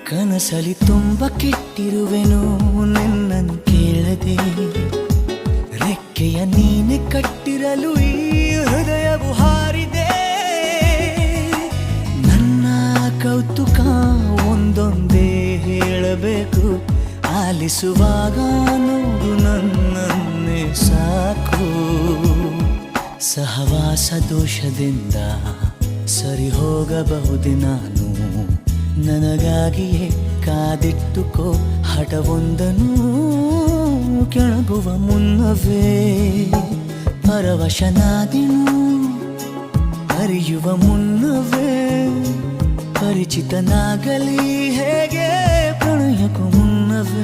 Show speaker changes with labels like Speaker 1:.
Speaker 1: ಕನಸಲಿ ತುಂಬ ಕೆಟ್ಟಿರುವೆನು ನಿನ್ನನ್ನು ಕೇಳದೆ, ರೆಕ್ಕೆಯ ನೀನೆ ಕಟ್ಟಿರಲು ಈ ಹೃದಯವು ಹಾರಿದೆ. ನನ್ನ ಕೌತುಕ ಒಂದೊಂದೇ ಹೇಳಬೇಕು, ಆಲಿಸುವಾಗ ನೋಡು ನನ್ನನ್ನೇ ಸಾಕು. ಸಹವಾಸ ದೋಷದಿಂದ ಸರಿ ಹೋಗಬಹುದೇ ನಾನು, ನನಗಾಗಿಯೇ ಕಾದಿಟ್ಟುಕೋ ಹಠವೊಂದನು. ಕೆಳಗುವ ಮುನ್ನವೇ ಪರವಶನಾದೆನು, ಅರಿಯುವ ಮುನ್ನವೇ ಪರಿಚಿತನಾಗಲಿ ಹೇಗೆ ಪ್ರಣಯಕ್ಕೂ ಮುನ್ನವೇ.